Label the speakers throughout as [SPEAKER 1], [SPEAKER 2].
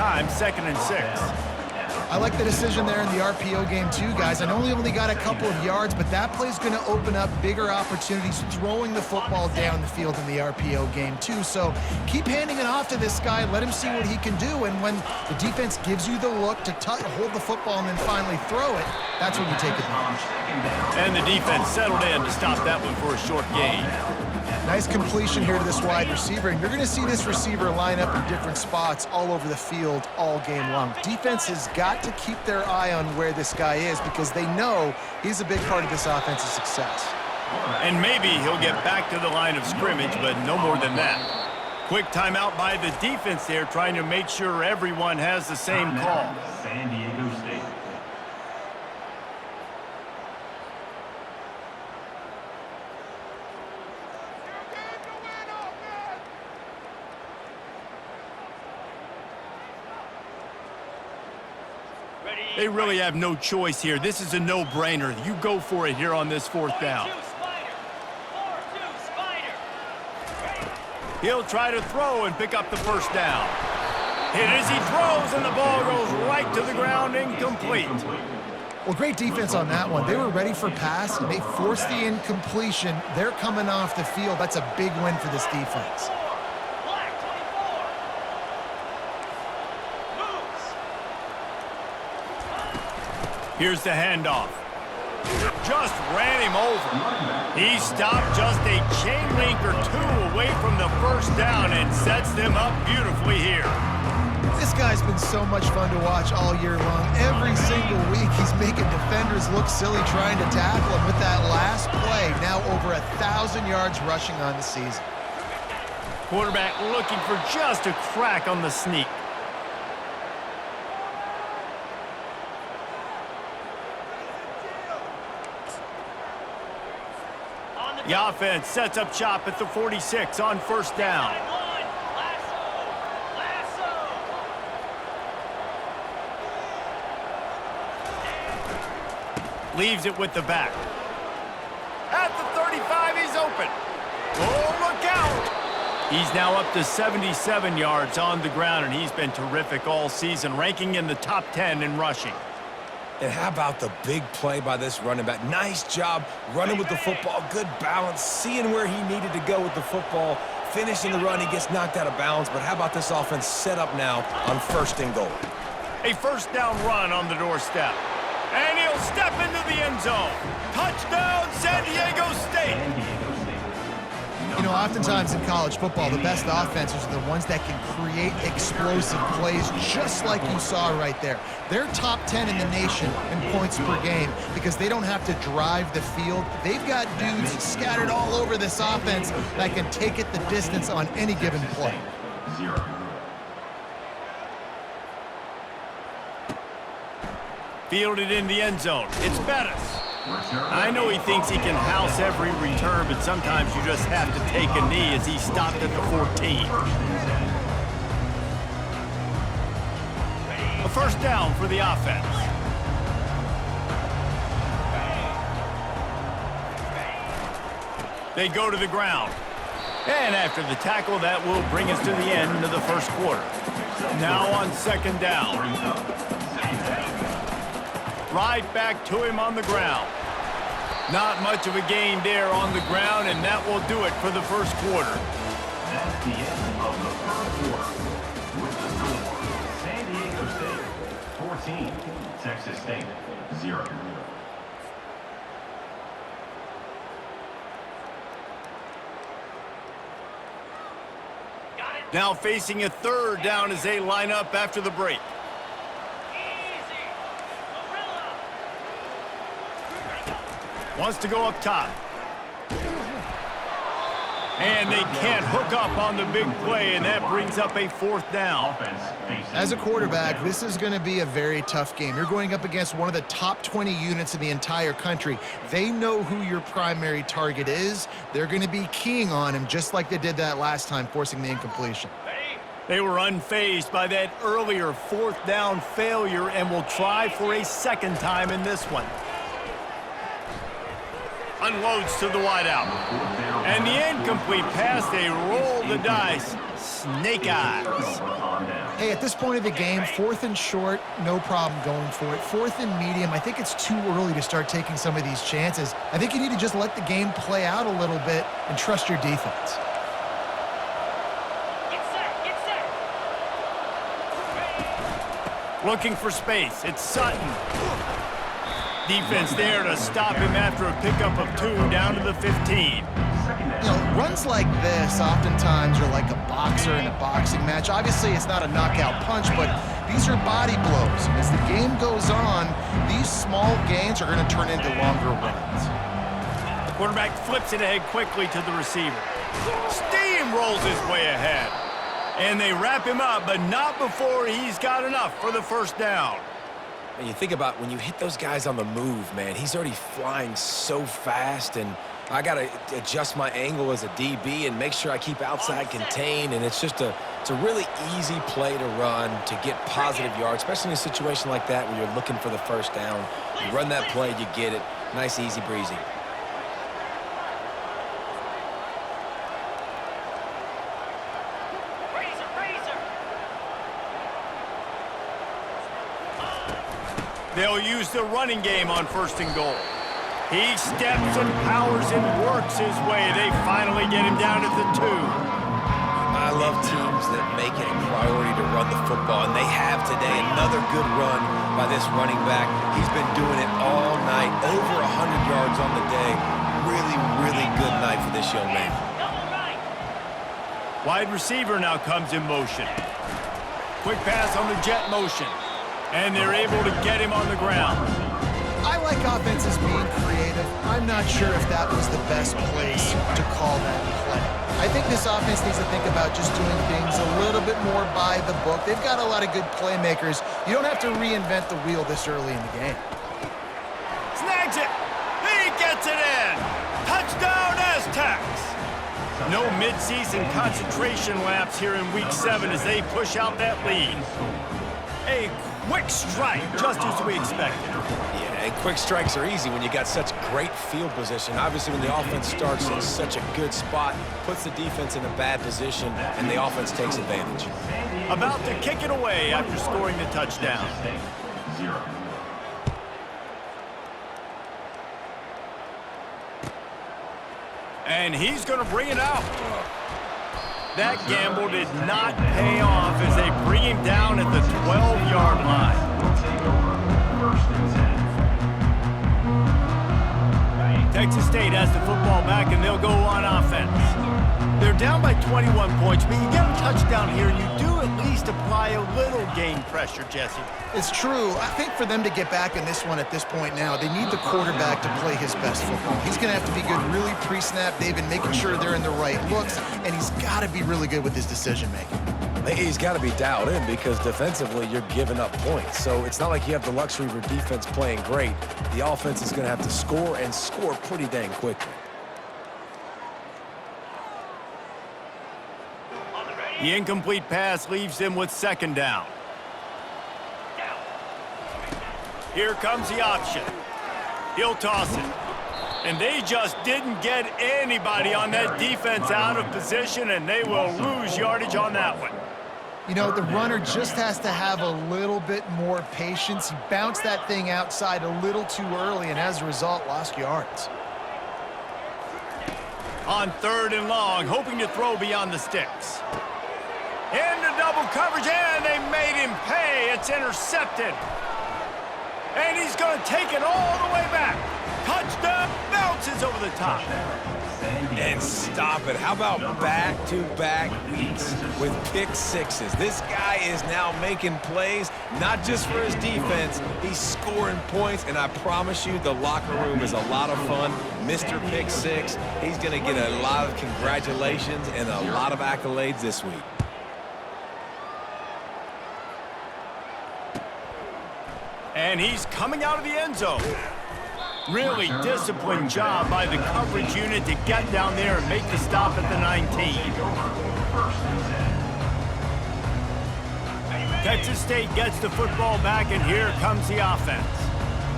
[SPEAKER 1] time, 2nd and 6.
[SPEAKER 2] I like the decision there in the RPO game too, guys. I know he only got a couple of yards, but that play's going to open up bigger opportunities throwing the football down the field in the RPO game too. So keep handing it off to this guy. Let him see what he can do. And when the defense gives you the look to hold the football and then finally throw it, that's when you take advantage.
[SPEAKER 1] And the defense settled in to stop that one for a short gain.
[SPEAKER 2] Nice completion here to this wide receiver, and you're going to see this receiver line up in different spots all over the field all game long. Defense has got to keep their eye on where this guy is because they know he's a big part of this offense's success.
[SPEAKER 1] And maybe he'll get back to the line of scrimmage, but no more than that. Quick timeout by the defense there, trying to make sure everyone has the same call.
[SPEAKER 3] San Diego State.
[SPEAKER 1] They really have no choice here. This is a no-brainer. You go for it here on this 4th down. He'll try to throw and pick up the 1st down. Hit as he throws, and the ball goes right to the ground, incomplete.
[SPEAKER 2] Well, great defense on that one. They were ready for pass, and they forced the incompletion. They're coming off the field. That's a big win for this defense.
[SPEAKER 1] Here's the handoff. Just ran him over. He stopped just a chain link or two away from the 1st down and sets them up beautifully here.
[SPEAKER 2] This guy's been so much fun to watch all year long. Every single week, he's making defenders look silly trying to tackle him with that last play. Now over 1,000 yards rushing on the season.
[SPEAKER 1] Quarterback looking for just a crack on the sneak. The offense sets up shop at the 46 on 1st down. Leaves it with the back. At the 35, he's open. Oh, look out! He's now up to 77 yards on the ground, and he's been terrific all season, ranking in the top 10 in rushing.
[SPEAKER 4] And how about the big play by this running back? Nice job running with the football, good balance, seeing where he needed to go with the football, finishing the run. He gets knocked out of bounds, but how about this offense set up now on 1st and goal?
[SPEAKER 1] A 1st down run on the doorstep. And he'll step into the end zone. Touchdown, San Diego State.
[SPEAKER 2] You know, oftentimes in college football, the best offenses are the ones that can create explosive plays, just like you saw right there. They're top 10 in the nation in points per game because they don't have to drive the field. They've got dudes scattered all over this offense that can take it the distance on any given play.
[SPEAKER 1] Fielded in the end zone. It's Bettis. I know he thinks he can house every return, but sometimes you just have to take a knee as he stopped at the 14. A 1st down for the offense. They go to the ground. And after the tackle, that will bring us to the end of the 1st quarter. Now on 2nd down. Right back to him on the ground. Not much of a gain there on the ground, and that will do it for the 1st quarter.
[SPEAKER 3] That's the end of the 1st quarter. With the score, San Diego State 14, Texas State 0.
[SPEAKER 1] Now facing a 3rd down as they line up after the break. Wants to go up top. And they can't hook up on the big play, and that brings up a 4th down.
[SPEAKER 2] As a quarterback, this is going to be a very tough game. You're going up against one of the top 20 units in the entire country. They know who your primary target is. They're going to be keying on him just like they did that last time, forcing the incompletion.
[SPEAKER 1] They were unfazed by that earlier 4th down failure and will try for a 2nd time in this one. Unloads to the wideout. And the incomplete pass, they roll the dice. Snake eyes.
[SPEAKER 2] Hey, at this point of the game, 4th and short, no problem going for it. 4th and medium, I think it's too early to start taking some of these chances. I think you need to just let the game play out a little bit and trust your defense.
[SPEAKER 1] Looking for space. It's Sutton. Defense there to stop him after a pickup of 2 down to the 15.
[SPEAKER 2] You know, runs like this oftentimes are like a boxer in a boxing match. Obviously, it's not a knockout punch, but these are body blows. As the game goes on, these small gains are going to turn into longer runs.
[SPEAKER 1] The quarterback flips it ahead quickly to the receiver. Steamrolls his way ahead. And they wrap him up, but not before he's got enough for the first down.
[SPEAKER 4] And you think about when you hit those guys on the move, man, he's already flying so fast, and I got to adjust my angle as a DB and make sure I keep outside contained, and it's a really easy play to run to get positive yards, especially in a situation like that where you're looking for the first down. You run that play, you get it. Nice, easy breezy.
[SPEAKER 1] They'll use the running game on 1st and goal. He steps and powers and works his way. They finally get him down at the 2.
[SPEAKER 4] I love teams that make it a priority to run the football, and they have today. Another good run by this running back. He's been doing it all night, over 100 yards on the day. Really, really good night for this young man.
[SPEAKER 1] Wide receiver now comes in motion. Quick pass on the jet motion. And they're able to get him on the ground.
[SPEAKER 2] I like offenses being creative. I'm not sure if that was the best place to call that play. I think this offense needs to think about just doing things a little bit more by the book. They've got a lot of good playmakers. You don't have to reinvent the wheel this early in the game.
[SPEAKER 1] Snags it. He gets it in. Touchdown, Aztecs. No midseason concentration laps here in Week 7 as they push out that lead. A quick strike, just as we expected.
[SPEAKER 4] Yeah, and quick strikes are easy when you got such great field position. Obviously, when the offense starts in such a good spot, puts the defense in a bad position, and the offense takes advantage.
[SPEAKER 1] About to kick it away after scoring the touchdown.
[SPEAKER 3] 0.
[SPEAKER 1] And he's going to bring it out. That gamble did not pay off as they bring him down at the 12-yard line. Texas State has the football back, and they'll go on offense. They're down by 21 points, but you get a touchdown here, and you do at least apply a little game pressure, Jesse.
[SPEAKER 2] It's true. I think for them to get back in this one at this point now, they need the quarterback to play his best football. He's going to have to be good really pre-snap, David, making sure they're in the right looks, and he's got to be really good with his decision-making.
[SPEAKER 4] He's got to be dialed in because defensively you're giving up points. So it's not like you have the luxury of your defense playing great. The offense is going to have to score and score pretty dang quickly.
[SPEAKER 1] The incomplete pass leaves them with 2nd down. Here comes the option. He'll toss it. And they just didn't get anybody on that defense out of position, and they will lose yardage on that one.
[SPEAKER 2] You know, the runner just has to have a little bit more patience. He bounced that thing outside a little too early, and as a result, lost yards.
[SPEAKER 1] On 3rd and long, hoping to throw beyond the sticks. Into double coverage, and they made him pay. It's intercepted. And he's going to take it all the way back. Touchdown, bounces over the top.
[SPEAKER 4] And stop it. How about back-to-back weeks with pick sixes? This guy is now making plays, not just for his defense. He's scoring points, and I promise you the locker room is a lot of fun. Mr. Pick Six, he's going to get a lot of congratulations and a lot of accolades this week.
[SPEAKER 1] And he's coming out of the end zone. Really disciplined job by the coverage unit to get down there and make the stop at the 19. Texas State gets the football back, and here comes the offense.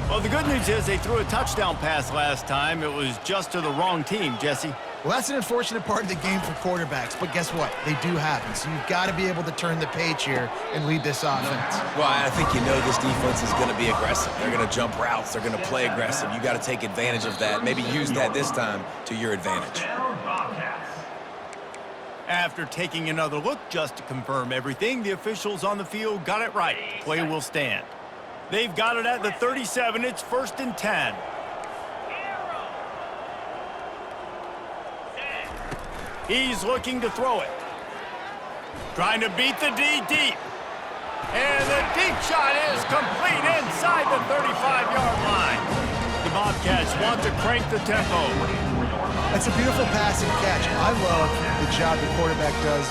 [SPEAKER 1] Well, the good news is they threw a touchdown pass last time. It was just to the wrong team, Jesse.
[SPEAKER 2] Well, that's an unfortunate part of the game for quarterbacks, but guess what? They do happen. So you've got to be able to turn the page here and lead this offense.
[SPEAKER 4] Well, I think you know this defense is going to be aggressive. They're going to jump routes. They're going to play aggressive. You got to take advantage of that. Maybe use that this time to your advantage.
[SPEAKER 1] After taking another look just to confirm everything, the officials on the field got it right. Play will stand. They've got it at the 37. It's 1st and 10. He's looking to throw it. Trying to beat the D deep. And the deep shot is complete inside the 35-yard line. The Bobcats want to crank the tempo.
[SPEAKER 2] That's a beautiful pass and catch. I love the job the quarterback does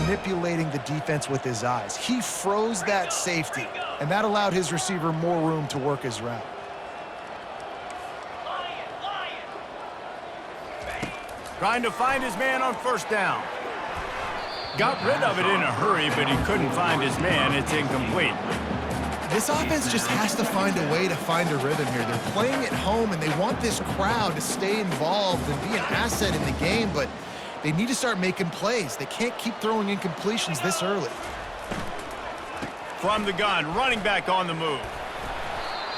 [SPEAKER 2] manipulating the defense with his eyes. He froze that safety, and that allowed his receiver more room to work his route.
[SPEAKER 1] Trying to find his man on 1st down. Got rid of it in a hurry, but he couldn't find his man. It's incomplete.
[SPEAKER 2] This offense just has to find a way to find a rhythm here. They're playing at home, and they want this crowd to stay involved and be an asset in the game, but they need to start making plays. They can't keep throwing incompletions this early.
[SPEAKER 1] From the gun, running back on the move.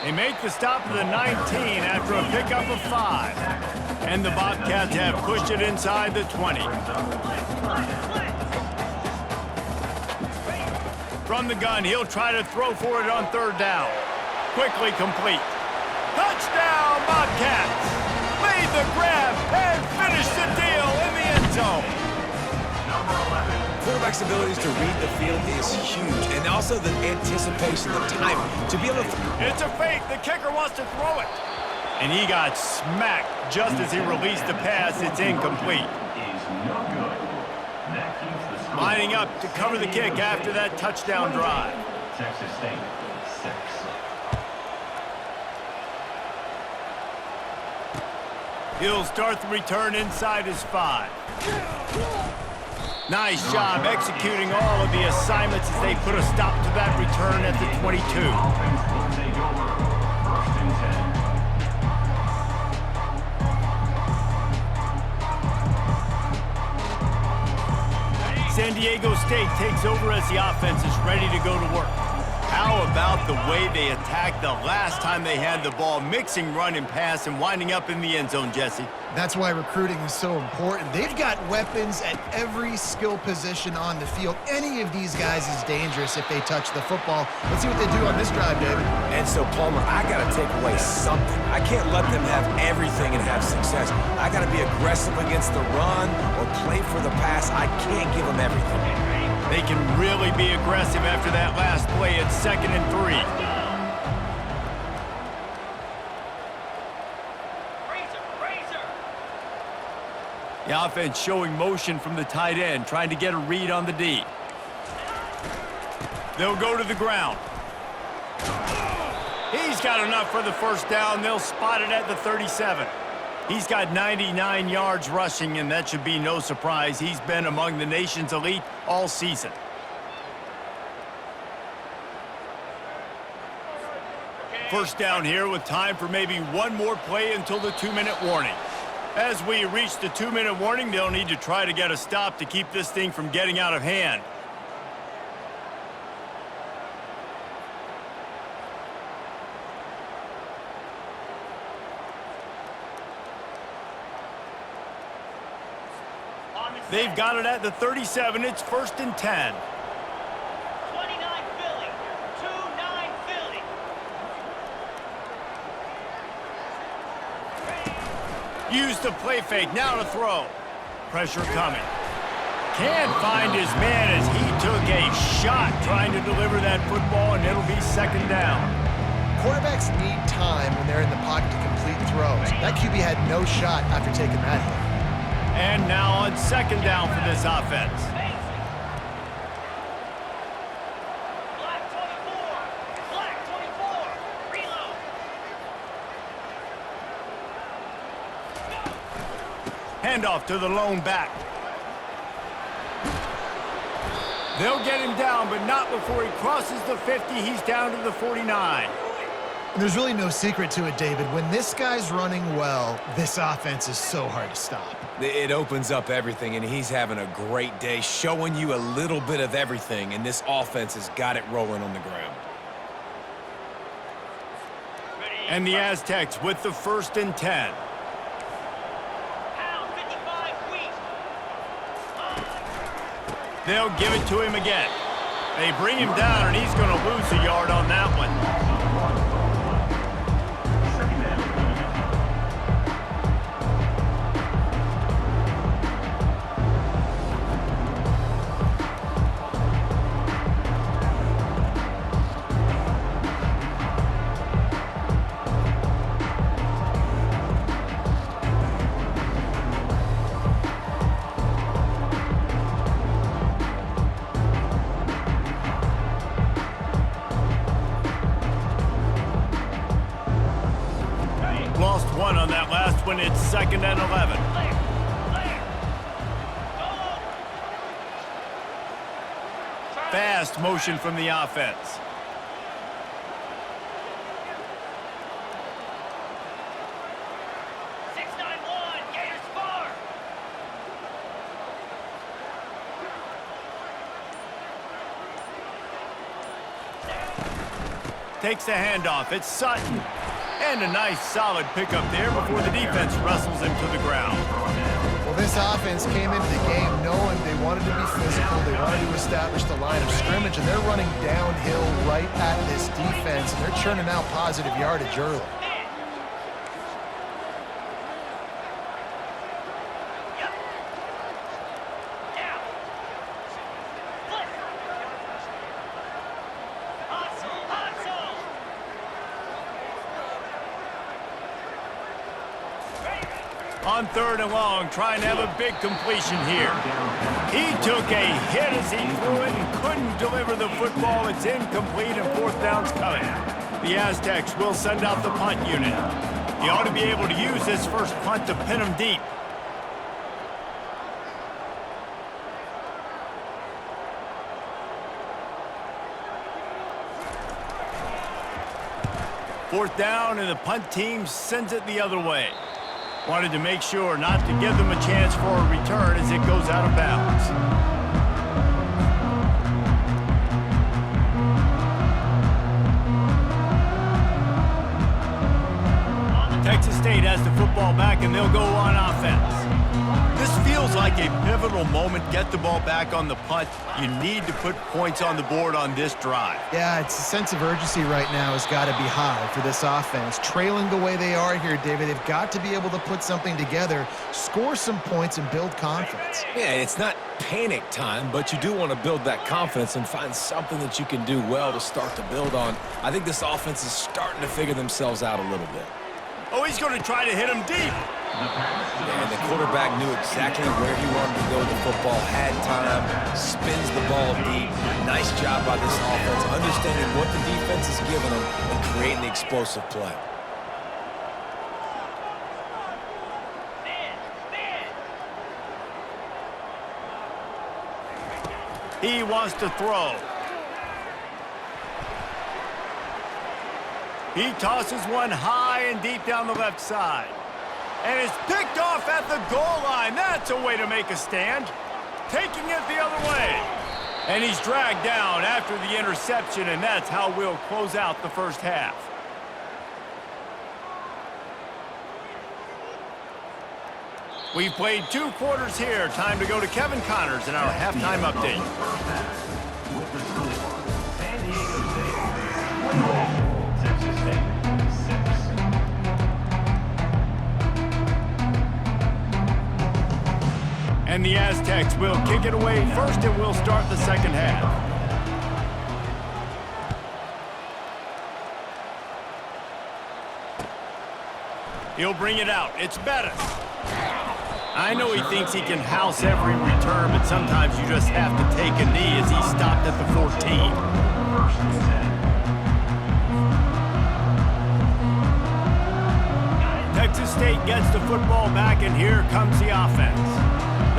[SPEAKER 1] They make the stop to the 19 after a pickup of 5. And the Bobcats have pushed it inside the 20. From the gun, he'll try to throw for it on 3rd down. Quickly complete. Touchdown, Bobcats! Made the grab and finished the deal in the end zone.
[SPEAKER 4] Quarterback's abilities to read the field is huge, and also the anticipation, the timing, to be able to...
[SPEAKER 1] It's a fake. The kicker wants to throw it. And he got smacked just as he released the pass. It's incomplete. Lining up to cover the kick after that touchdown drive.
[SPEAKER 3] Texas State, 6.
[SPEAKER 1] He'll start the return inside his 5. Nice job executing all of the assignments as they put a stop to that return at the 22.
[SPEAKER 3] Offense will take over 1st and 10.
[SPEAKER 1] San Diego State takes over as the offense is ready to go to work. How about the way they attacked the last time they had the ball, mixing run and pass and winding up in the end zone, Jesse?
[SPEAKER 2] That's why recruiting is so important. They've got weapons at every skill position on the field. Any of these guys is dangerous if they touch the football. Let's see what they do on this drive, David.
[SPEAKER 4] And so, Palmer, I got to take away something. I can't let them have everything and have success. I got to be aggressive against the run or play for the pass. I can't give them everything.
[SPEAKER 1] They can really be aggressive after that last play. It's 2nd and 3. The offense showing motion from the tight end, trying to get a read on the D. They'll go to the ground. He's got enough for the 1st down. They'll spot it at the 37. He's got 99 yards rushing, and that should be no surprise. He's been among the nation's elite all season. First down here with time for maybe one more play until the 2-minute warning. As we reach the 2-minute warning, they'll need to try to get a stop to keep this thing from getting out of hand. They've got it at the 37. It's 1st and 10.
[SPEAKER 5] 29 Philly. 2-9 Philly.
[SPEAKER 1] Use the play fake. Now to throw. Pressure coming. Can't find his man as he took a shot trying to deliver that football, and it'll be 2nd down.
[SPEAKER 2] Quarterbacks need time when they're in the pocket to complete throws. That QB had no shot after taking that hit.
[SPEAKER 1] And now on 2nd down for this offense.
[SPEAKER 5] Black 24. Black 24. Reload.
[SPEAKER 1] Handoff to the lone back. They'll get him down, but not before he crosses the 50. He's down to the 49.
[SPEAKER 2] And there's really no secret to it, David. When this guy's running well, this offense is so hard to stop.
[SPEAKER 4] It opens up everything, and he's having a great day, showing you a little bit of everything, and this offense has got it rolling on the ground.
[SPEAKER 1] And the Aztecs with the 1st and 10.
[SPEAKER 5] Pound 55 weak.
[SPEAKER 1] They'll give it to him again. They bring him down, and he's going to lose a yard on that one.
[SPEAKER 3] Second down.
[SPEAKER 1] Lost one on that last one. It's 2nd and 11.
[SPEAKER 5] Clear. Clear. Go.
[SPEAKER 1] Fast motion from the offense.
[SPEAKER 5] Six, 9-1. Gators far.
[SPEAKER 1] Takes the handoff. It's Sutton. And a nice solid pickup there before the defense wrestles him to the ground.
[SPEAKER 2] Well, this offense came into the game knowing they wanted to be physical. They wanted to establish the line of scrimmage, and they're running downhill right at this defense, and they're churning out positive yardage early.
[SPEAKER 5] Yep. Down. Flip. Hustle. Hustle.
[SPEAKER 1] On 3rd and long, trying to have a big completion here. He took a hit as he threw it and couldn't deliver the football. It's incomplete and 4th down's coming. The Aztecs will send out the punt unit. He ought to be able to use this first punt to pin him deep. Fourth down, and the punt team sends it the other way. Wanted to make sure not to give them a chance for a return as it goes out of bounds. Texas State has the football back, and they'll go on offense. This feels like a pivotal moment. Get the ball back on the punt. You need to put points on the board on this drive.
[SPEAKER 2] Yeah, it's a sense of urgency right now has got to be high for this offense. Trailing the way they are here, David, they've got to be able to put something together, score some points, and build confidence.
[SPEAKER 4] Yeah, it's not panic time, but you do want to build that confidence and find something that you can do well to start to build on. I think this offense is starting to figure themselves out a little bit.
[SPEAKER 1] Oh, he's going to try to hit him deep.
[SPEAKER 4] And the quarterback knew exactly where he wanted to go with the football, had time, spins the ball deep. Nice job by this offense, understanding what the defense is giving them and creating the explosive play.
[SPEAKER 1] He wants to throw. He tosses one high and deep down the left side. And it's picked off at the goal line. That's a way to make a stand. Taking it the other way. And he's dragged down after the interception, and that's how we'll close out the first half. We've played 2 quarters here. Time to go to Kevin Connors in our halftime update.
[SPEAKER 3] With the score, San Diego State 20, Texas State 6.
[SPEAKER 1] And the Aztecs will kick it away first, and we'll start the second half. He'll bring it out. It's Bettis. I know he thinks he can house every return, but sometimes you just have to take a knee as he stopped at the 14.
[SPEAKER 3] First and 10.
[SPEAKER 1] Texas State gets the football back, and here comes the offense.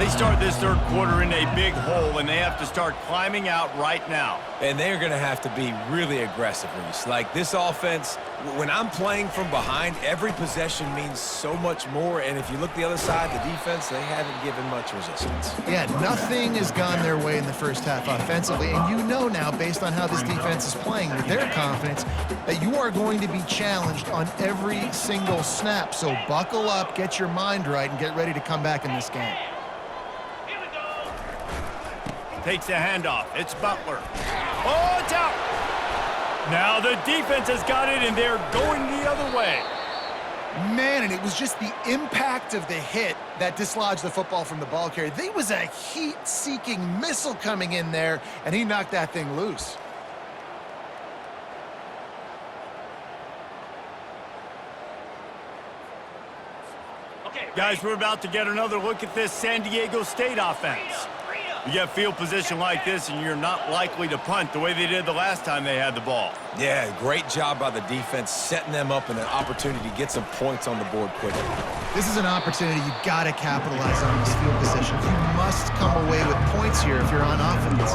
[SPEAKER 1] They start this third quarter in a big hole, and they have to start climbing out right now.
[SPEAKER 4] And they're going to have to be really aggressive, Reese. Like this offense, when I'm playing from behind, every possession means so much more. And if you look the other side, the defense, they haven't given much resistance.
[SPEAKER 2] Yeah, nothing has gone their way in the first half offensively. And you know now, based on how this defense is playing, with their confidence, that you are going to be challenged on every single snap. So buckle up, get your mind right, and get ready to come back in this game.
[SPEAKER 5] Here we go.
[SPEAKER 1] Takes a handoff. It's Butler. Oh, it's out. Now the defense has got it, and they're going the other way.
[SPEAKER 2] Man, and it was just the impact of the hit that dislodged the football from the ball carrier. There was a heat-seeking missile coming in there, and he knocked that thing loose.
[SPEAKER 5] Okay,
[SPEAKER 1] Guys, we're about to get another look at this San Diego State offense. You get field position like this, and you're not likely to punt the way they did the last time they had the ball.
[SPEAKER 4] Yeah, great job by the defense, setting them up in an opportunity to get some points on the board quickly.
[SPEAKER 2] This is an opportunity you got to capitalize on this field position. You must come away with points here if you're on offense.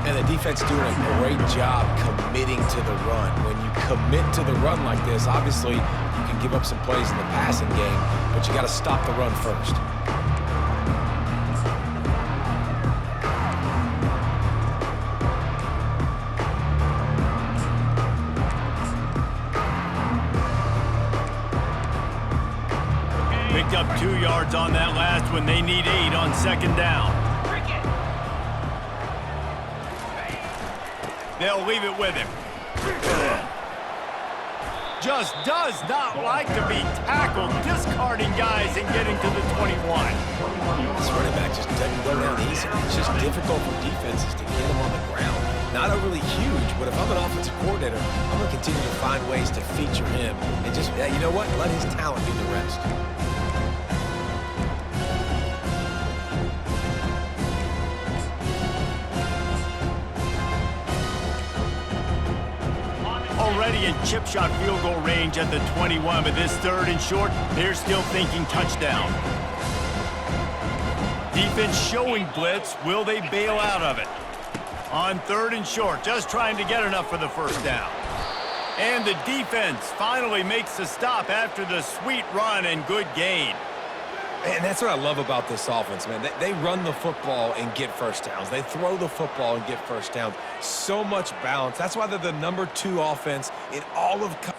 [SPEAKER 4] And the defense doing a great job committing to the run. When you commit to the run like this, obviously you can give up some plays in the passing game, but you got to stop the run first.
[SPEAKER 1] Picked up 2 yards on that last one. They need 8 on second down. They'll leave it with him. Just does not like to be tackled, discarding guys and getting to the 21.
[SPEAKER 4] This running back just doesn't go down easy. It's just difficult for defenses to get him on the ground. Not overly huge, but if I'm an offensive coordinator, I'm going to continue to find ways to feature him and just, yeah, you know what? Let his talent do the rest.
[SPEAKER 1] Already in chip shot field goal range at the 21, but this third and short, they're still thinking touchdown. Defense showing blitz. Will they bail out of it? On third and short, just trying to get enough for the first down. And the defense finally makes the stop after the sweet run and good gain.
[SPEAKER 4] And that's what I love about this offense, man. They run the football and get first downs. They throw the football and get first downs. So much balance. That's why they're the number 2 offense in all of college.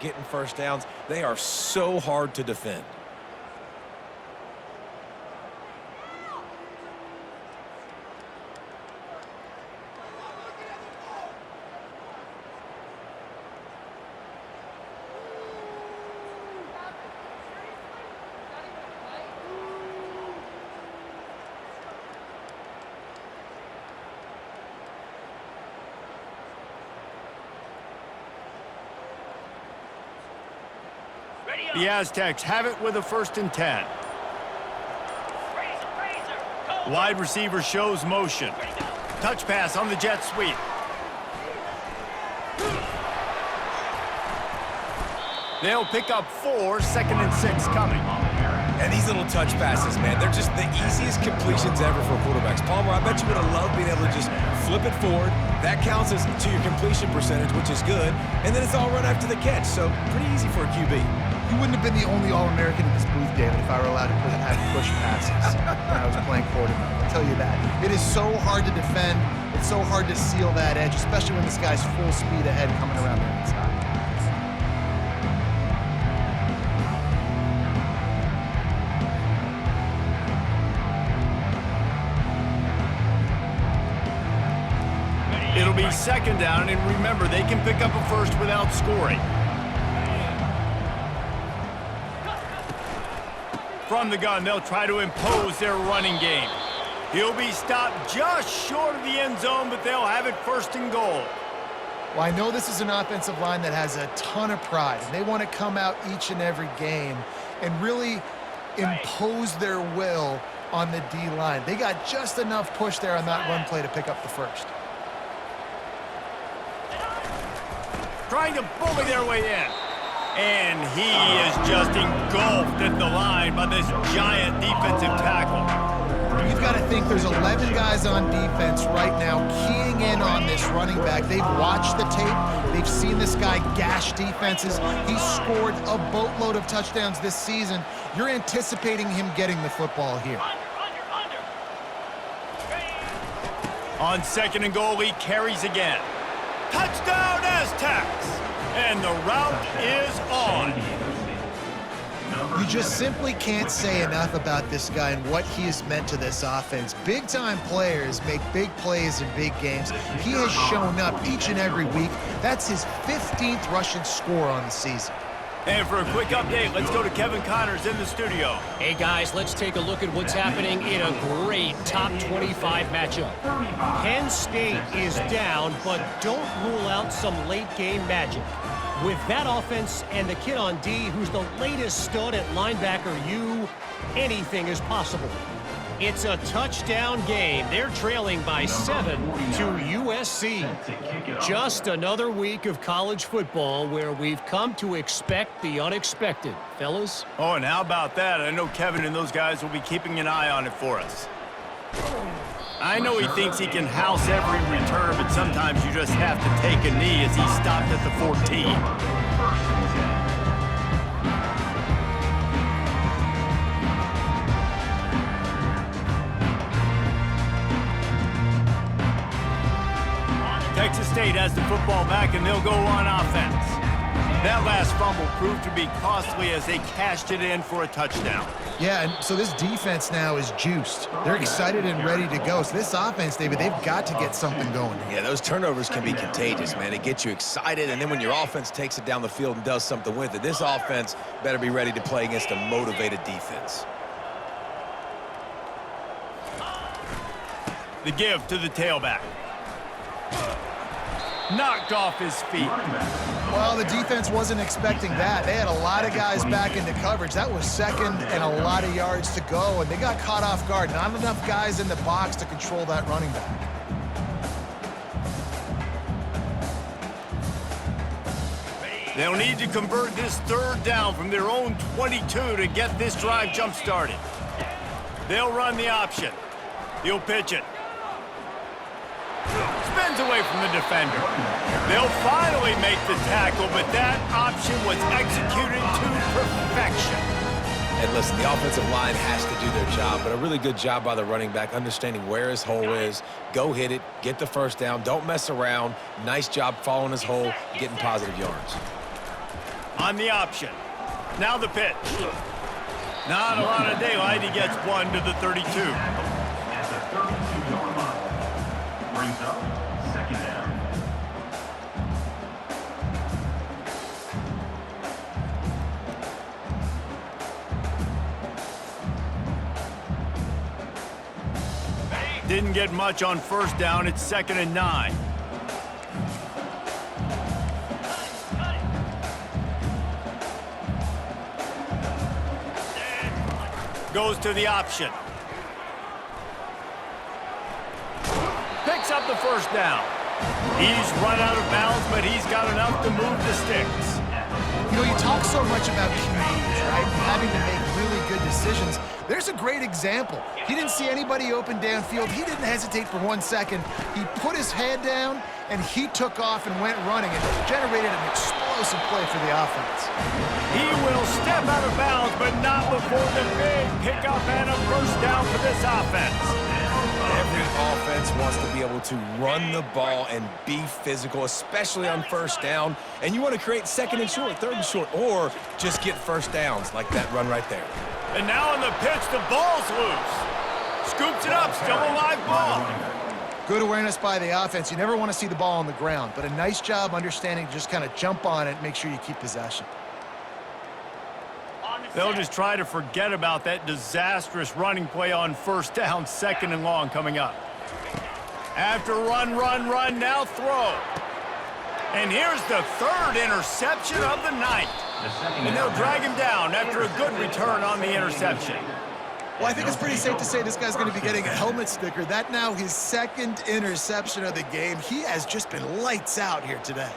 [SPEAKER 4] Getting first downs. They are so hard to defend.
[SPEAKER 1] The Aztecs have it with a 1st and 10. Wide receiver shows motion. Touch pass on the jet sweep. They'll pick up 4, 2nd and 6 coming.
[SPEAKER 4] And these little touch passes, man, they're just the easiest completions ever for quarterbacks. Palmer, I bet you would have loved being able to just flip it forward. That counts as to your completion percentage, which is good. And then it's all run after the catch, so pretty easy for a QB.
[SPEAKER 2] You wouldn't have been the only All-American in this booth, David, if I were allowed to have push passes when I was playing quarterback. I'll tell you that. It is so hard to defend. It's so hard to seal that edge, especially when this guy's full speed ahead coming around the inside.
[SPEAKER 1] It'll be 2nd down, and remember, they can pick up a first without scoring. From the gun, they'll try to impose their running game. He'll be stopped just short of the end zone, but they'll have it 1st and goal.
[SPEAKER 2] Well, I know this is an offensive line that has a ton of pride, and they want to come out each and every game and really impose their will on the D-line. They got just enough push there on that run play to pick up the first.
[SPEAKER 1] Trying to bully their way in. And he is just engulfed at the line by this giant defensive tackle.
[SPEAKER 2] You've got to think there's 11 guys on defense right now keying in on this running back. They've watched the tape. They've seen this guy gash defenses. He's scored a boatload of touchdowns this season. You're anticipating him getting the football here.
[SPEAKER 1] On 2nd and goal, he carries again. Touchdown, Aztecs! And the route is on.
[SPEAKER 2] You just simply can't say enough about this guy and what he has meant to this offense. Big-time players make big plays in big games. He has shown up each and every week. That's his 15th rushing score on the season.
[SPEAKER 1] And for a quick update, let's go to Kevin Connors in the studio.
[SPEAKER 6] Hey, guys, let's take a look at what's happening in a great top 25 matchup. Penn State is down, but don't rule out some late-game magic. With that offense and the kid on D, who's the latest stud at linebacker, anything is possible. It's a touchdown game. They're trailing by 7 to USC. Just another week of college football where we've come to expect the unexpected. Fellas?
[SPEAKER 1] Oh, and how about that? I know Kevin and those guys will be keeping an eye on it for us. I know he thinks he can house every return, but sometimes you just have to take a knee as he stopped at the 14. Texas State has the football back, and they'll go on offense. That last fumble proved to be costly as they cashed it in for a touchdown.
[SPEAKER 2] Yeah, and so this defense now is juiced. They're excited and ready to go. So this offense, David, they've got to get something going.
[SPEAKER 4] Yeah, those turnovers can be contagious, man. It gets you excited, and then when your offense takes it down the field and does something with it, this offense better be ready to play against a motivated defense.
[SPEAKER 1] The give to the tailback. Knocked off his feet.
[SPEAKER 2] Well, the defense wasn't expecting that. They had a lot of guys back into coverage. That was second and a lot of yards to go, and they got caught off guard. Not enough guys in the box to control that running back.
[SPEAKER 1] They'll need to convert this 3rd down from their own 22 to get this drive jump-started. They'll run the option. He'll pitch it. Spins away from the defender. They'll finally make the tackle, but that option was executed to perfection.
[SPEAKER 4] And listen, the offensive line has to do their job, but a really good job by the running back, understanding where his hole is. Go hit it, get the first down, don't mess around. Nice job following his hole, getting positive yards.
[SPEAKER 1] On the option. Now the pitch. Not a lot of daylight. He gets one to the 32.
[SPEAKER 3] At the 32-yard line. Brings up 2nd down.
[SPEAKER 1] Didn't get much on 1st down. It's 2nd and 9. Goes to the option. Picks up the 1st down. He's run out of bounds, but he's got enough to move the sticks.
[SPEAKER 2] You know, you talk so much about QBs, right? Having to make really good decisions. There's a great example. He didn't see anybody open downfield. He didn't hesitate for 1 second. He put his head down, and he took off and went running and generated an explosive play for the offense.
[SPEAKER 1] He will step out of bounds, but not before the big pickup and a 1st down for this offense.
[SPEAKER 4] Every offense wants to be able to run the ball and be physical, especially on 1st down. And you want to create 2nd and short, 3rd and short, or just get 1st downs like that run right there.
[SPEAKER 1] And now on the pitch, the ball's loose. Scoops it up, still a live ball.
[SPEAKER 2] Good awareness by the offense. You never want to see the ball on the ground, but a nice job understanding to just kind of jump on it and make sure you keep possession.
[SPEAKER 1] They'll just try to forget about that disastrous running play on 1st down, 2nd and long coming up. After run, now throw. And here's the 3rd interception of the night. And they'll drag him down after a good return on the interception.
[SPEAKER 2] Well, I think it's pretty safe to say this guy's going to be getting a helmet sticker. That now his second interception of the game. He has just been lights out here today.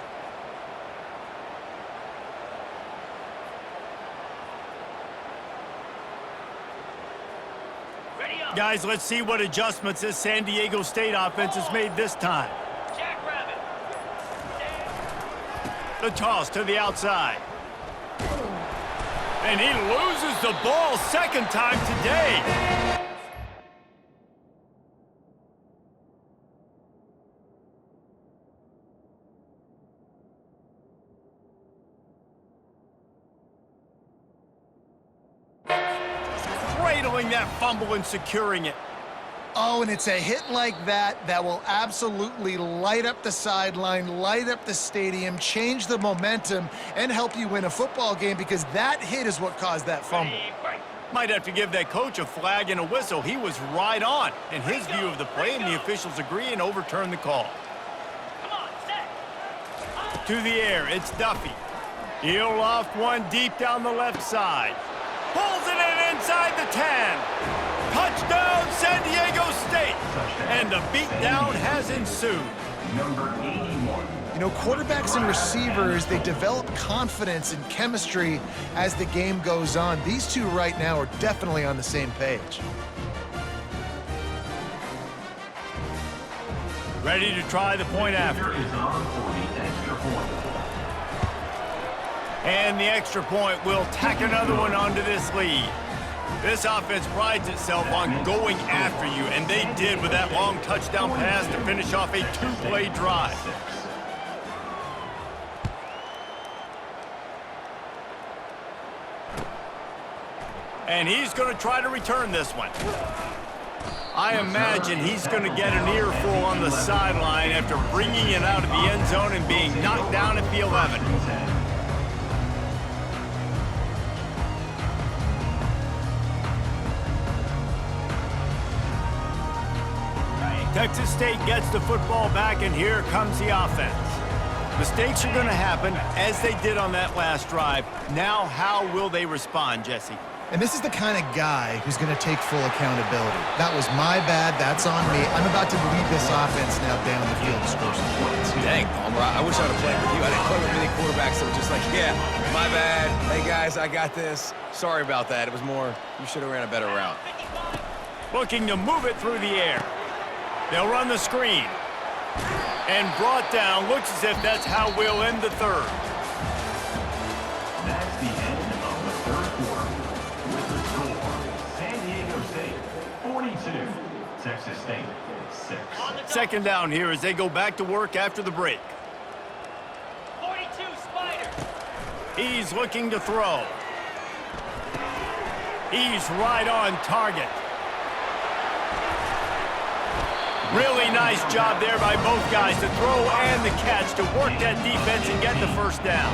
[SPEAKER 5] Ready up.
[SPEAKER 1] Guys, let's see what adjustments this San Diego State offense has made this time.
[SPEAKER 5] Jackrabbit.
[SPEAKER 1] The toss to the outside. And he loses the ball second time today. Cradling that fumble and securing it.
[SPEAKER 2] Oh, and it's a hit like that that will absolutely light up the sideline, light up the stadium, change the momentum, and help you win a football game because that hit is what caused that fumble.
[SPEAKER 5] Ready, break.
[SPEAKER 1] Might have to give that coach a flag and a whistle. He was right on in his view of the play, and the officials agree and overturn the call.
[SPEAKER 5] Come on, set.
[SPEAKER 1] To the air, it's Duffy. He'll loft one deep down the left side. Pulls it in inside the 10. Touchdown, San Diego State. And the beatdown has ensued.
[SPEAKER 3] Number 81.
[SPEAKER 2] You know, quarterbacks and receivers, they develop confidence and chemistry as the game goes on. These two right now are definitely on the same page.
[SPEAKER 1] Ready to try the point after.
[SPEAKER 3] Here is on for the extra point.
[SPEAKER 1] And the extra point will tack another one onto this lead. This offense prides itself on going after you, and they did with that long touchdown pass to finish off a two-play drive. And he's going to try to return this one. I imagine he's going to get an earful on the sideline after bringing it out of the end zone and being knocked down at the 11. Texas State gets the football back, and here comes the offense. Mistakes are going to happen, as they did on that last drive. Now, how will they respond, Jesse?
[SPEAKER 2] And this is the kind of guy who's going to take full accountability. That was my bad. That's on me. I'm about to lead this offense now down the field to score some points.
[SPEAKER 4] Dang, Palmer, I wish I would have played with you. I didn't play with many quarterbacks that were just like, yeah, my bad. Hey, guys, I got this. Sorry about that. It was more, you should have ran a better route.
[SPEAKER 1] Looking to move it through the air. They'll run the screen. And brought down. Looks as if that's how we'll end the third.
[SPEAKER 3] That's the end of the third quarter. With the score, San Diego State 42, Texas State 6.
[SPEAKER 1] Second down here as they go back to work after the break.
[SPEAKER 5] 42, Spider.
[SPEAKER 1] He's looking to throw. He's right on target. Really nice job there by both guys to throw and the catch to work that defense and get the first down.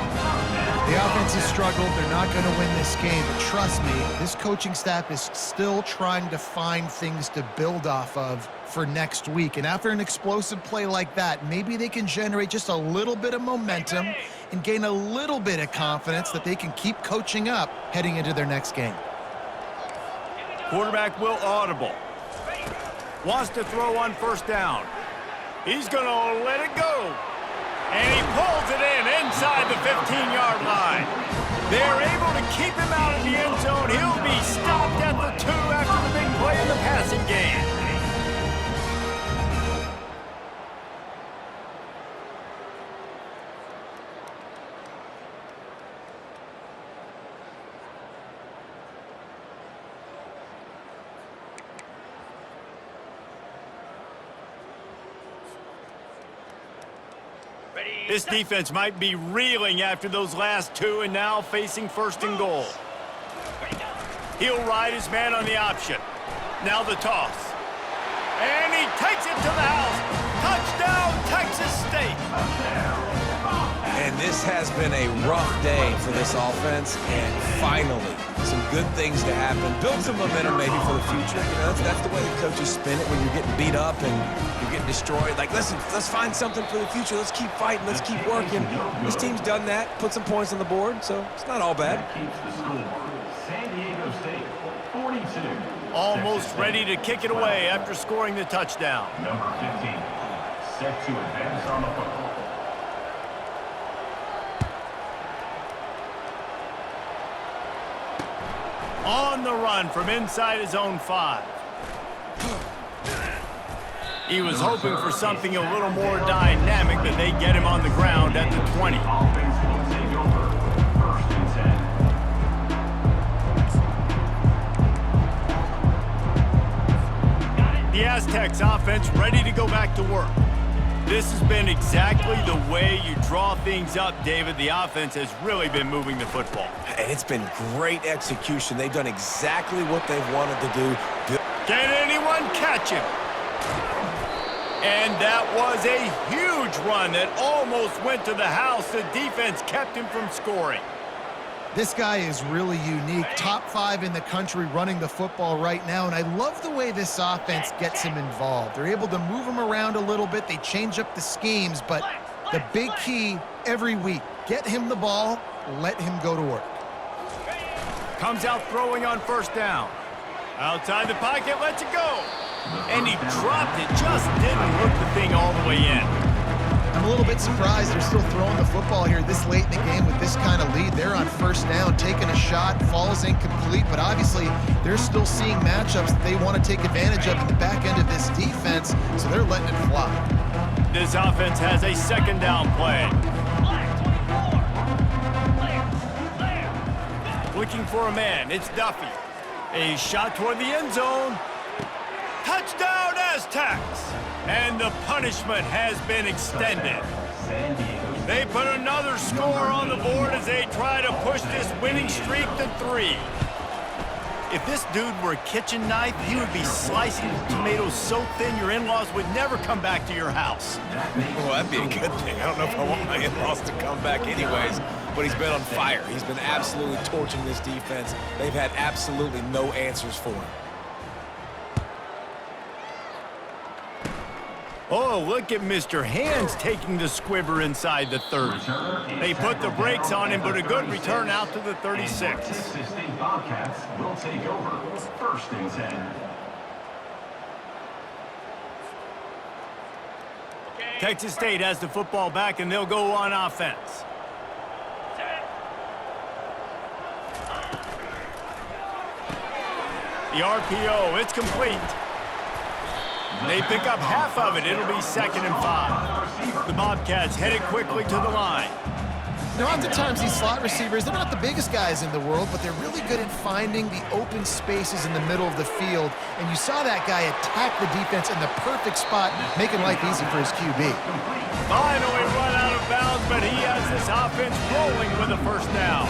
[SPEAKER 2] The offense has struggled. They're not going to win this game. But trust me, this coaching staff is still trying to find things to build off of for next week. And after an explosive play like that, maybe they can generate just a little bit of momentum and gain a little bit of confidence that they can keep coaching up heading into their next game.
[SPEAKER 1] Quarterback will audible. Wants to throw on first down. He's going to let it go. And he pulls it in inside the 15-yard line. They're able to keep him out of the end zone. He'll be stopped at the 2 after the big play in the passing game. This defense might be reeling after those last two and now facing first and goal. He'll ride his man on the option. Now the toss. And he takes it to the house. Touchdown, Texas State.
[SPEAKER 4] And this has been a rough day for this offense, and finally, some good things to happen. Build some momentum maybe for the future. You know, that's the way the coaches spin it when you're getting beat up and you're getting destroyed. Like, listen, let's find something for the future. Let's keep fighting. Let's keep working. This team's done that, put some points on the board, so it's not all bad.
[SPEAKER 3] That keeps the score. San Diego State 42,
[SPEAKER 1] Almost ready to kick it away after scoring the touchdown.
[SPEAKER 3] Number 15, set to advance on the football.
[SPEAKER 1] On the run from inside his own 5. He was hoping for something a little more dynamic, but they get him on the ground at the 20.
[SPEAKER 3] Offense will take over. First and 10.
[SPEAKER 1] The Aztecs offense ready to go back to work. This has been exactly the way you draw things up, David. The offense has really been moving the football.
[SPEAKER 4] And it's been great execution. They've done exactly what they've wanted to do.
[SPEAKER 1] Can anyone catch him? And that was a huge run that almost went to the house. The defense kept him from scoring.
[SPEAKER 2] This guy is really unique. Top 5 in the country running the football right now, and I love the way this offense gets him involved. They're able to move him around a little bit. They change up the schemes, but the big key every week, get him the ball, let him go to work.
[SPEAKER 1] Comes out throwing on first down. Outside the pocket, lets it go. And he dropped it, just didn't hook the thing all the way in.
[SPEAKER 2] I'm a little bit surprised they're still throwing the football here this late in the game with this kind of lead. They're on first down, taking a shot, falls incomplete, but obviously they're still seeing matchups that they want to take advantage of in the back end of this defense, so they're letting it fly.
[SPEAKER 1] This offense has a second down play. Looking for a man, it's Duffy. A shot toward the end zone. Touchdown, Aztecs! And the punishment has been extended. They put another score on the board as they try to push this winning streak to 3. If this dude were a kitchen knife, he would be slicing the tomatoes so thin your in-laws would never come back to your house.
[SPEAKER 4] Well, that'd be a good thing. I don't know if I want my in-laws to come back anyways, but he's been on fire. He's been absolutely torching this defense. They've had absolutely no answers for him.
[SPEAKER 1] Oh, look at Mr. Hands taking the squibber inside the 30. They put the brakes on him, but a good return out to the 36.
[SPEAKER 3] Texas State Bobcats will take over. First and 10.
[SPEAKER 1] Texas State has the football back, and they'll go on offense. The RPO, it's complete. They pick up half of it. It'll be 2nd and 5. The Bobcats headed quickly to the line.
[SPEAKER 2] Now, oftentimes these slot receivers, they're not the biggest guys in the world, but they're really good at finding the open spaces in the middle of the field. And you saw that guy attack the defense in the perfect spot, making life easy for his QB.
[SPEAKER 1] Finally run out of bounds, but he has this offense rolling with a first down.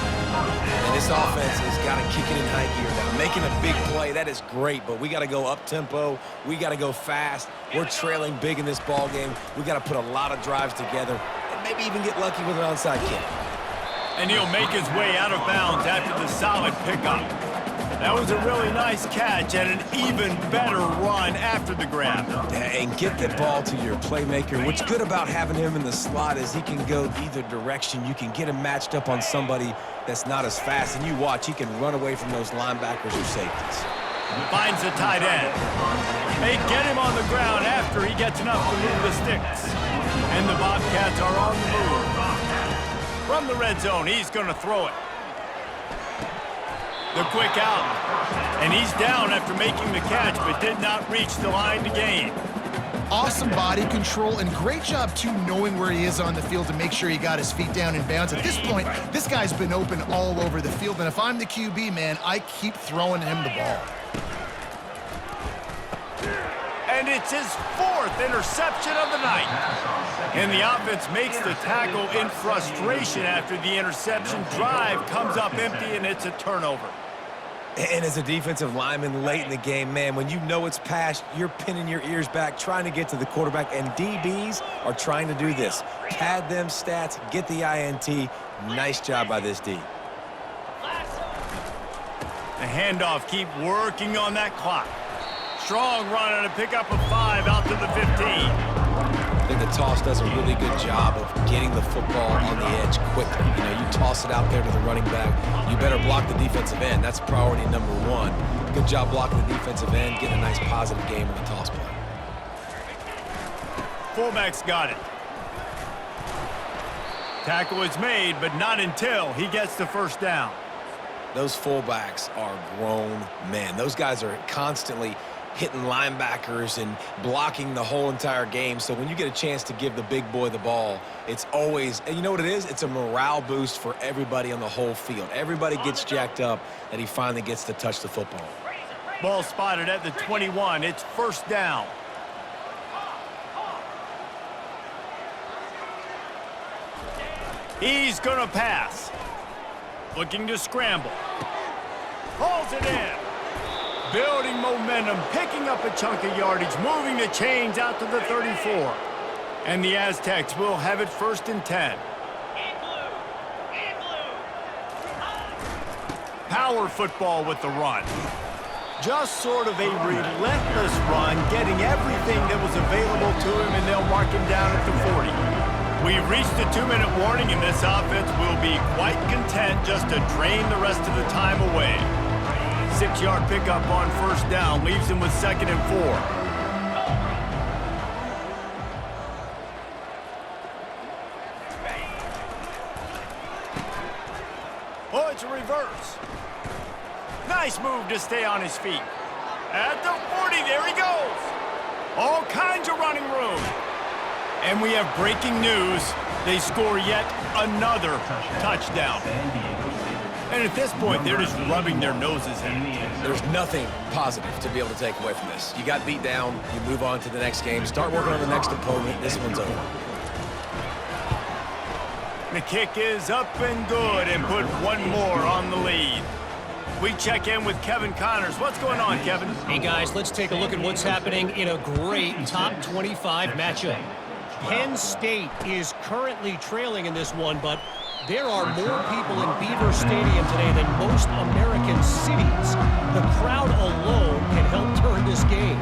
[SPEAKER 4] And this offense has got to kick it in high gear now. Making a big play, that is great, but we got to go up-tempo. We got to go fast. We're trailing big in this ball game. We got to put a lot of drives together and maybe even get lucky with an onside kick.
[SPEAKER 1] And he'll make his way out of bounds after the solid pickup. That was a really nice catch and an even better run after the grab.
[SPEAKER 4] And get the ball to your playmaker. What's good about having him in the slot is he can go either direction. You can get him matched up on somebody that's not as fast, and you watch, he can run away from those linebackers or safeties.
[SPEAKER 1] Finds the tight end. They get him on the ground after he gets enough to move the sticks. And the Bobcats are on the move. From the red zone, he's going to throw it. The quick out. And he's down after making the catch, but did not reach the line to gain.
[SPEAKER 2] Awesome body control and great job, too, knowing where he is on the field to make sure he got his feet down in bounds. At this point, this guy's been open all over the field, and if I'm the QB, man, I keep throwing him the ball.
[SPEAKER 1] And it's his 4th interception of the night. And the offense makes the tackle in frustration after the interception. Drive comes up empty, and it's a turnover.
[SPEAKER 4] And as a defensive lineman late in the game, man, when you know it's passed, you're pinning your ears back, trying to get to the quarterback, and DBs are trying to do this. Pad them stats, get the INT. Nice job by this D.
[SPEAKER 1] The handoff, keep working on that clock. Strong run and a pickup of 5 out to the 15.
[SPEAKER 4] Then the toss does a really good job of getting the football on the edge quickly. You know, you toss it out there to the running back, you better block the defensive end. That's priority number one. Good job blocking the defensive end, getting a nice positive game on the toss play.
[SPEAKER 1] Fullback's got it. Tackle is made, but not until he gets the first down.
[SPEAKER 4] Those fullbacks are grown men. Those guys are constantly hitting linebackers and blocking the whole entire game. So when you get a chance to give the big boy the ball, it's always, and you know what it is? It's a morale boost for everybody on the whole field. Everybody gets jacked up that he finally gets to touch the football.
[SPEAKER 1] Ball spotted at the 21. It's first down. He's going to pass. Looking to scramble. Hauls it in. Building momentum, picking up a chunk of yardage, moving the chains out to the 34. And the Aztecs will have it first and 10. Power football with the run. Just sort of a relentless run, getting everything that was available to him, and they'll mark him down at the 40. We've reached the 2-minute warning, and this offense will be quite content just to drain the rest of the time away. 6-yard pickup on first down leaves him with 2nd and 4. Oh, it's a reverse. Nice move to stay on his feet. At the 40, there he goes. All kinds of running room. And we have breaking news. They score yet another touchdown. And at this point, they're just rubbing their noses in it.
[SPEAKER 4] There's nothing positive to be able to take away from this. You got beat down, you move on to the next game, start working on the next opponent. This one's over.
[SPEAKER 1] The kick is up and good, and put one more on the lead. We check in with Kevin Connors. What's going on, Kevin?
[SPEAKER 6] Hey, guys, let's take a look at what's happening in a great top 25 matchup. Penn State is currently trailing in this one, but there are more people in Beaver Stadium today than most American cities. The crowd alone can help turn this game.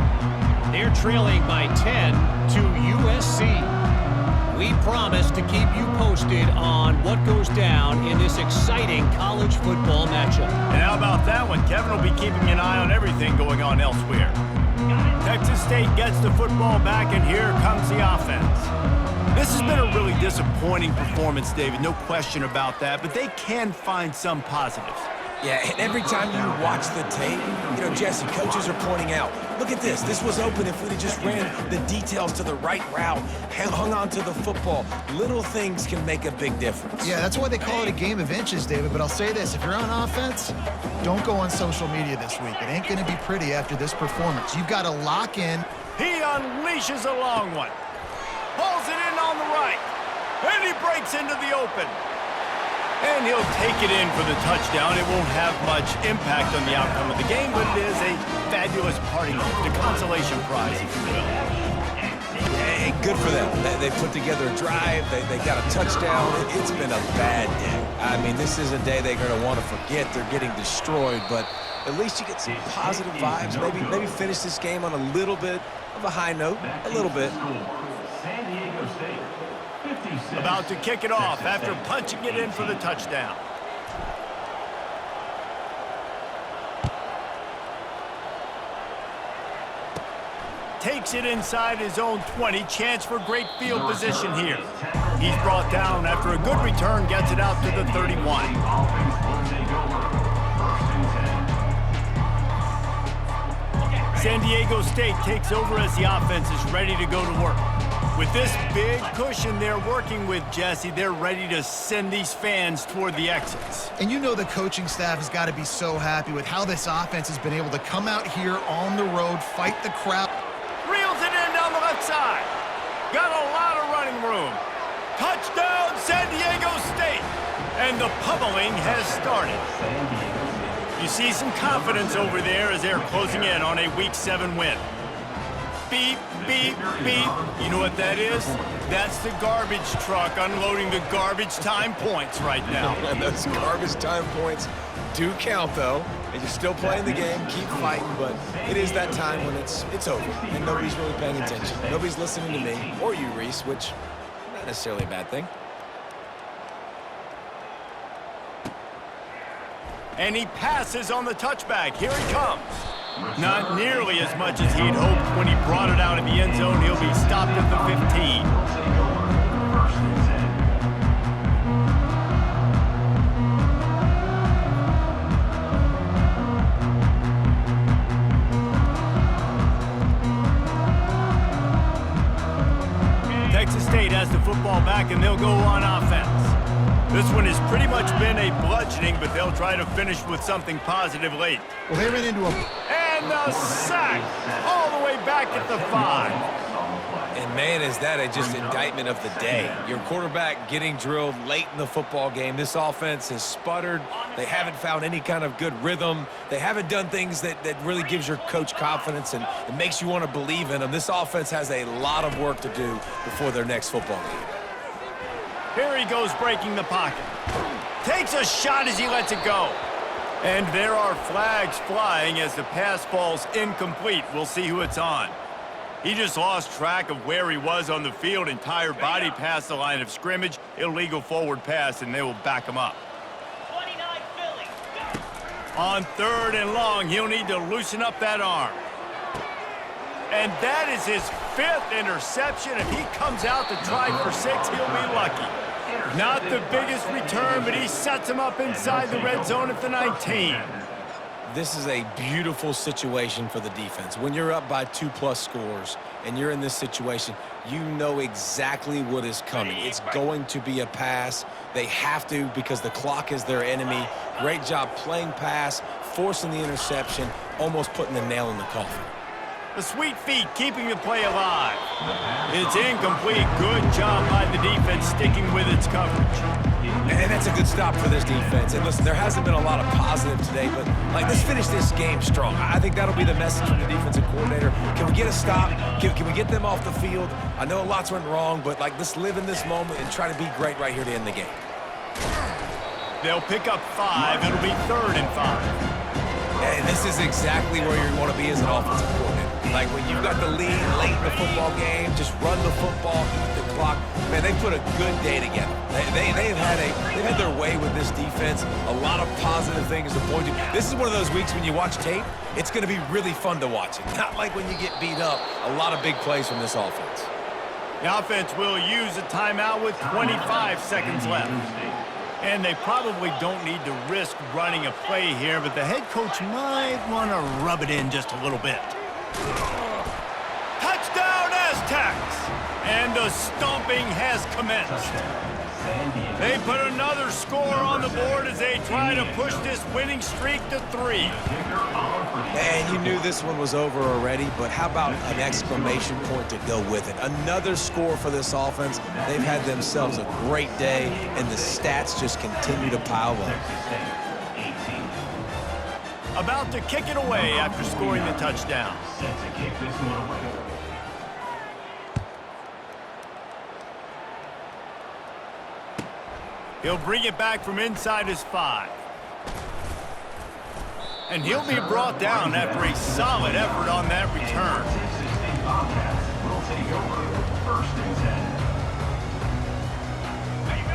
[SPEAKER 6] They're trailing by 10 to USC. We promise to keep you posted on what goes down in this exciting college football matchup.
[SPEAKER 1] And how about that one? Kevin will be keeping an eye on everything going on elsewhere. Texas State gets the football back, and here comes the offense. This has been a really disappointing performance, David, no question about that, but they can find some positives.
[SPEAKER 4] Yeah, and every time you watch the tape, you know, Jesse, coaches are pointing out, look at this. This was open if we'd have just ran the details to the right route, hung on to the football. Little things can make a big difference.
[SPEAKER 2] Yeah, that's why they call it a game of inches, David. But I'll say this, if you're on offense, don't go on social media this week. It ain't going to be pretty after this performance. You've got to lock in.
[SPEAKER 1] He unleashes a long one. Pulls it in on the right. And he breaks into the open. And he'll take it in for the touchdown. It won't have much impact on the outcome of the game, but it is a fabulous parting gift, a consolation prize, if you will.
[SPEAKER 4] Hey, good for them. They put together a drive. They got a touchdown. It's been a bad day. I mean, this is a day they're going to want to forget. They're getting destroyed, but at least you get some positive vibes. Maybe finish this game on a little bit of a high note, a little bit.
[SPEAKER 3] San Diego State, 56.
[SPEAKER 1] About to kick it off after punching it in for the touchdown. Takes it inside his own 20. Chance for great field position here. He's brought down after a good return, gets it out to the 31. San Diego State takes over as the offense is ready to go to work. With this big cushion they're working with, Jesse, they're ready to send these fans toward the exits.
[SPEAKER 2] And you know the coaching staff has got to be so happy with how this offense has been able to come out here on the road, fight the crowd.
[SPEAKER 1] Reels it in down the left side. Got a lot of running room. Touchdown, San Diego State. And the pummeling has started. You see some confidence over there as they're closing in on a Week 7 win. beep, beep, beep. You know what that is? That's the garbage truck unloading the garbage time points right now.
[SPEAKER 4] And those garbage time points do count, though. And you're still playing the game, keep fighting, but it is that time when it's over, and nobody's really paying attention. Nobody's listening to me, or you, Reese, which not necessarily a bad thing.
[SPEAKER 1] And he passes on the touchback. Here he comes. Not nearly as much as he'd hoped when he brought it out of the end zone. He'll be stopped at the 15.
[SPEAKER 3] First and 10.
[SPEAKER 1] Texas State has the football back, and they'll go on offense. This one has pretty much been a bludgeoning, but they'll try to finish with something positive late.
[SPEAKER 2] Well, they ran into a...
[SPEAKER 1] And the sack all the way back at the 5.
[SPEAKER 4] And man, is that just indictment of the day. Your quarterback getting drilled late in the football game. This offense has sputtered. They haven't found any kind of good rhythm. They haven't done things that really gives your coach confidence and it makes you want to believe in them. This offense has a lot of work to do before their next football game.
[SPEAKER 1] Here he goes breaking the pocket. Takes a shot as he lets it go. And there are flags flying as the pass falls incomplete. We'll see who it's on. He just lost track of where he was on the field. Entire body past the line of scrimmage. Illegal forward pass, and they will back him up.
[SPEAKER 5] 29 Philly. Go.
[SPEAKER 1] On 3rd and long, he'll need to loosen up that arm. And that is his 5th interception. If he comes out to try for 6, he'll be lucky. Not the biggest return, but he sets him up inside the red zone at the 19.
[SPEAKER 4] This is a beautiful situation for the defense. When you're up by 2+ scores and you're in this situation, you know exactly what is coming. It's going to be a pass. They have to because the clock is their enemy. Great job playing pass, forcing the interception, almost putting the nail in the coffin.
[SPEAKER 1] The sweet feet keeping the play alive. It's incomplete. Good job by the defense sticking with its coverage.
[SPEAKER 4] And that's a good stop for this defense. And listen, there hasn't been a lot of positive today, but let's finish this game strong. I think that'll be the message from the defensive coordinator. Can we get a stop? Can we get them off the field? I know lots went wrong, but let's live in this moment and try to be great right here to end the game.
[SPEAKER 1] They'll pick up 5. It'll be 3rd and 5.
[SPEAKER 4] And this is exactly where you want to be as an offensive coordinator. Like when you've got the lead late in the football game, just run the football, eat the clock. Man, they put a good day together. They've had their way with this defense. A lot of positive things to point to. This is one of those weeks when you watch tape, it's going to be really fun to watch it. Not like when you get beat up. A lot of big plays from this offense.
[SPEAKER 1] The offense will use a timeout with 25 seconds left. And they probably don't need to risk running a play here, but the head coach might want to rub it in just a little bit. Touchdown, Aztecs! And the stomping has commenced. They put another score on the board as they try to push this winning streak to 3.
[SPEAKER 4] And you knew this one was over already, but how about an exclamation point to go with it? Another score for this offense. They've had themselves a great day, and the stats just continue to pile up.
[SPEAKER 1] About to kick it away after scoring the touchdown. He'll bring it back from inside his 5. And he'll be brought down after a solid effort on that return.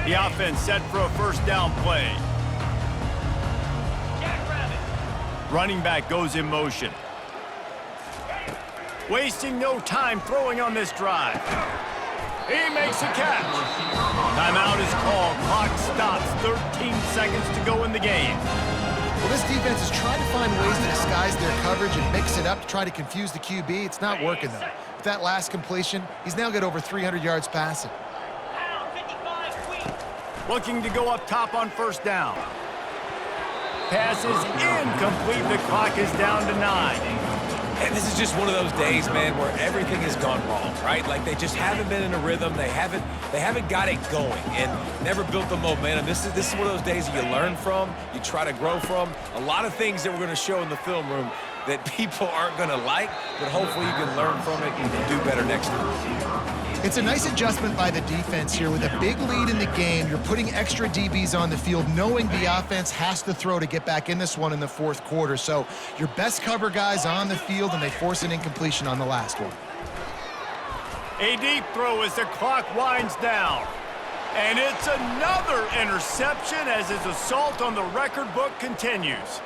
[SPEAKER 1] The offense set for a 1st down play. Running back goes in motion. Wasting no time throwing on this drive. He makes a catch. Timeout is called. Clock stops. 13 seconds to go in the game.
[SPEAKER 2] Well, this defense is trying to find ways to disguise their coverage and mix it up to try to confuse the QB. It's not working, though. With that last completion, he's now got over 300 yards passing.
[SPEAKER 1] Looking to go up top on 1st down. Pass is incomplete. The clock is down to 9.
[SPEAKER 4] And this is just one of those days, man, where everything has gone wrong, right? Like they just haven't been in a rhythm. They haven't got it going and never built the momentum. This is one of those days that you learn from, you try to grow from. A lot of things that we're going to show in the film room that people aren't going to like, but hopefully you can learn from it and do better next time.
[SPEAKER 2] It's a nice adjustment by the defense here. With a big lead in the game, you're putting extra DBs on the field, knowing the offense has to throw to get back in this one in the fourth quarter. So your best cover guys on the field, and they force an incompletion on the last one.
[SPEAKER 1] A deep throw as the clock winds down. And it's another interception as his assault on the record book continues.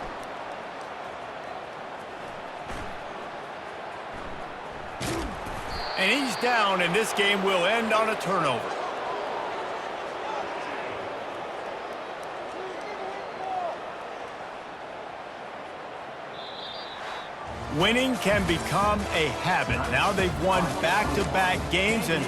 [SPEAKER 1] And he's down, and this game will end on a turnover. Winning can become a habit. Now they've won back-to-back games and